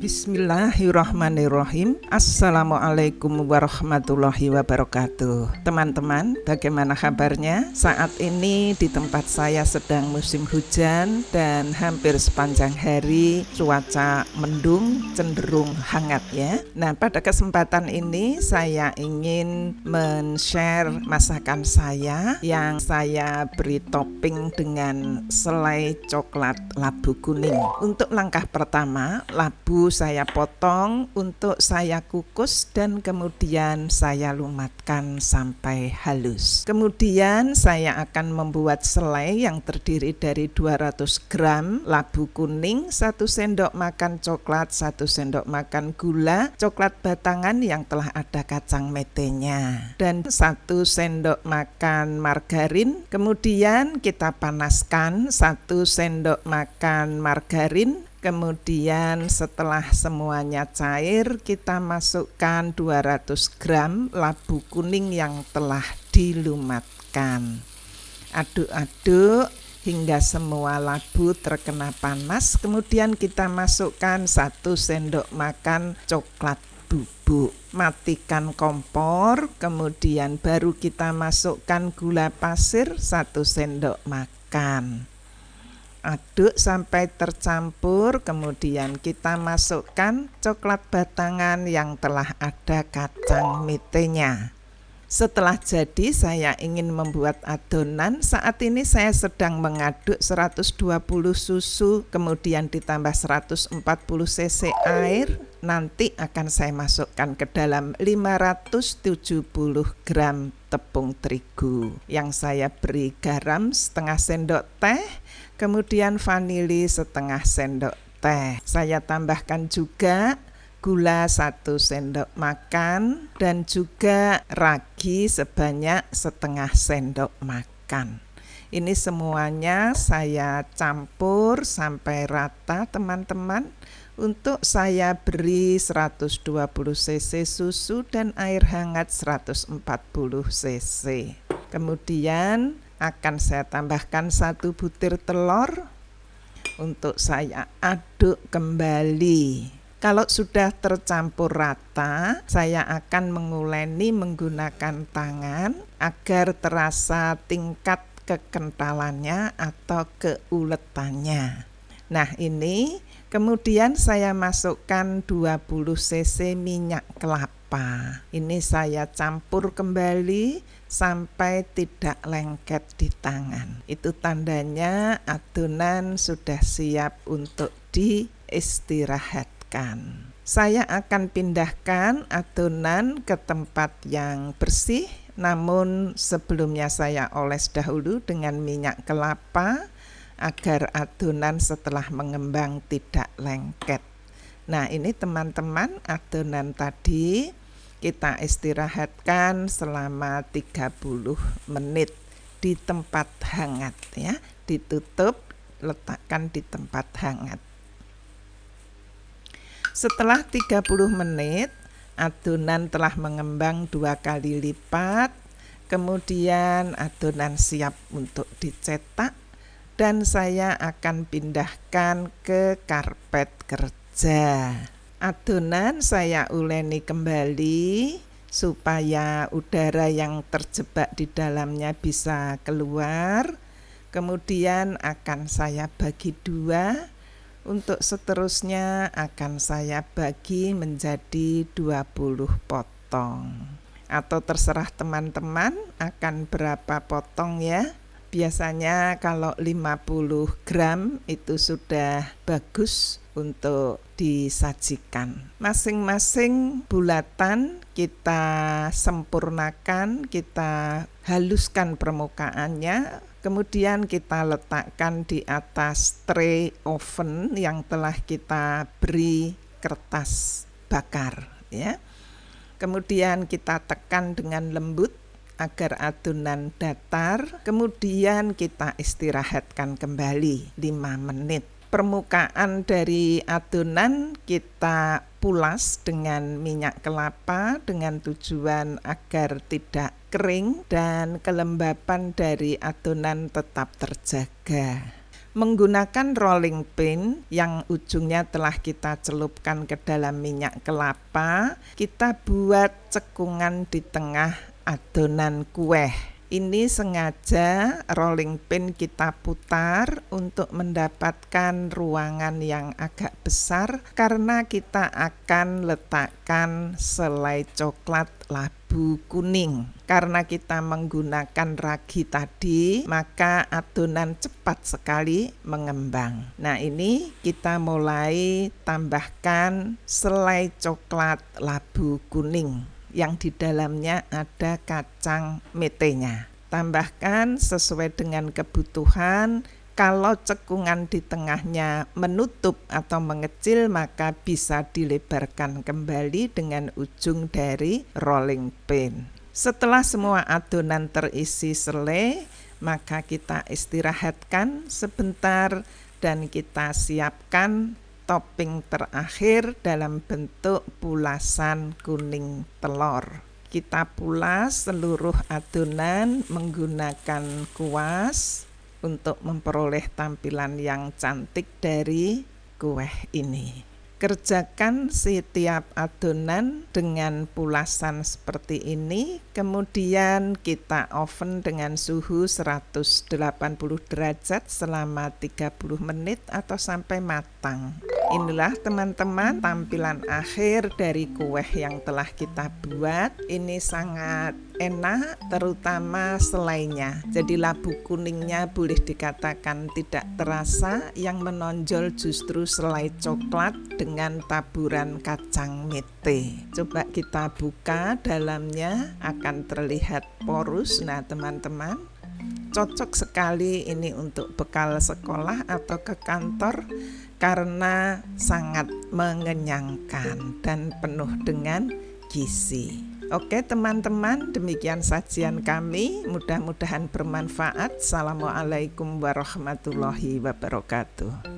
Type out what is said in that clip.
Bismillahirrahmanirrahim. Assalamualaikum warahmatullahi wabarakatuh. Teman-teman, bagaimana kabarnya? Saat ini di tempat saya sedang musim hujan dan hampir sepanjang hari cuaca mendung, cenderung hangat ya. Nah, pada kesempatan ini saya ingin men-share masakan saya yang saya beri topping dengan selai coklat labu kuning. Untuk langkah pertama, labu saya potong untuk saya kukus dan kemudian saya lumatkan sampai halus. Kemudian saya akan membuat selai yang terdiri dari 200 gram labu kuning, 1 sendok makan coklat, 1 sendok makan gula, coklat batangan yang telah ada kacang metenya, dan 1 sendok makan margarin. Kemudian kita panaskan 1 sendok makan margarin. Kemudian setelah semuanya cair, kita masukkan 200 gram labu kuning yang telah dilumatkan. Aduk-aduk hingga semua labu terkena panas. Kemudian kita masukkan 1 sendok makan coklat bubuk. Matikan kompor, kemudian baru kita masukkan gula pasir 1 sendok makan. Aduk sampai tercampur, kemudian kita masukkan coklat batangan yang telah ada kacang metenya. Setelah jadi, saya ingin membuat adonan. Saat ini saya sedang mengaduk 120 susu, kemudian ditambah 140 cc air. Nanti akan saya masukkan ke dalam 570 gram tepung terigu yang saya beri garam setengah sendok teh, kemudian vanili setengah sendok teh. Saya tambahkan juga gula 1 sendok makan dan juga ragi sebanyak setengah sendok makan. Ini semuanya saya campur sampai rata, teman-teman. Untuk saya beri 120 cc susu dan air hangat 140 cc. Kemudian akan saya tambahkan 1 butir telur untuk saya aduk kembali. Kalau sudah tercampur rata, saya akan menguleni menggunakan tangan agar terasa tingkat kekentalannya atau keuletannya. Nah, ini kemudian saya masukkan 20 cc minyak kelapa. Ini saya campur kembali sampai tidak lengket di tangan. Itu tandanya adonan sudah siap untuk diistirahatkan. Saya akan pindahkan adonan ke tempat yang bersih, namun sebelumnya saya oles dahulu dengan minyak kelapa agar adonan setelah mengembang tidak lengket. Nah, ini teman-teman, adonan tadi kita istirahatkan selama 30 menit di tempat hangat ya. Ditutup, letakkan di tempat hangat. Setelah 30 menit, adonan telah mengembang 2 kali lipat. Kemudian adonan siap untuk dicetak dan saya akan pindahkan ke karpet kerja. Adonan saya uleni kembali supaya udara yang terjebak di dalamnya bisa keluar. Kemudian akan saya bagi 2. Untuk seterusnya akan saya bagi menjadi 20 potong. Atau terserah teman-teman akan berapa potong ya. Biasanya kalau 50 gram itu sudah bagus untuk disajikan. Masing-masing bulatan kita sempurnakan, kita haluskan permukaannya, kemudian kita letakkan di atas tray oven yang telah kita beri kertas bakar ya. Kemudian kita tekan dengan lembut agar adonan datar, kemudian kita istirahatkan kembali 5 menit. Permukaan dari adonan kita pulas dengan minyak kelapa dengan tujuan agar tidak kering dan kelembapan dari adonan tetap terjaga. Menggunakan rolling pin yang ujungnya telah kita celupkan ke dalam minyak kelapa, kita buat cekungan di tengah adonan kue. Ini sengaja rolling pin kita putar untuk mendapatkan ruangan yang agak besar karena kita akan letakkan selai coklat labu kuning. Karena kita menggunakan ragi tadi, maka adonan cepat sekali mengembang. Nah, ini kita mulai tambahkan selai coklat labu kuning yang di dalamnya ada kacang metenya. Tambahkan sesuai dengan kebutuhan. Kalau cekungan di tengahnya menutup atau mengecil, maka bisa dilebarkan kembali dengan ujung dari rolling pin. Setelah semua adonan terisi selai, maka kita istirahatkan sebentar dan kita siapkan topping terakhir dalam bentuk pulasan kuning telur. Kita pulas seluruh adonan menggunakan kuas untuk memperoleh tampilan yang cantik dari kue ini. Kerjakan setiap adonan dengan pulasan seperti ini, kemudian kita oven dengan suhu 180 derajat selama 30 menit atau sampai matang. Inilah teman-teman tampilan akhir dari kue yang telah kita buat. Ini sangat enak, terutama selainya. Jadi labu kuningnya boleh dikatakan tidak terasa, yang menonjol justru selai coklat dengan taburan kacang mete. Coba kita buka, dalamnya akan terlihat porus. Nah, teman-teman, cocok sekali ini untuk bekal sekolah atau ke kantor karena sangat mengenyangkan dan penuh dengan gizi. Oke teman-teman, demikian sajian kami, mudah-mudahan bermanfaat. Assalamualaikum warahmatullahi wabarakatuh.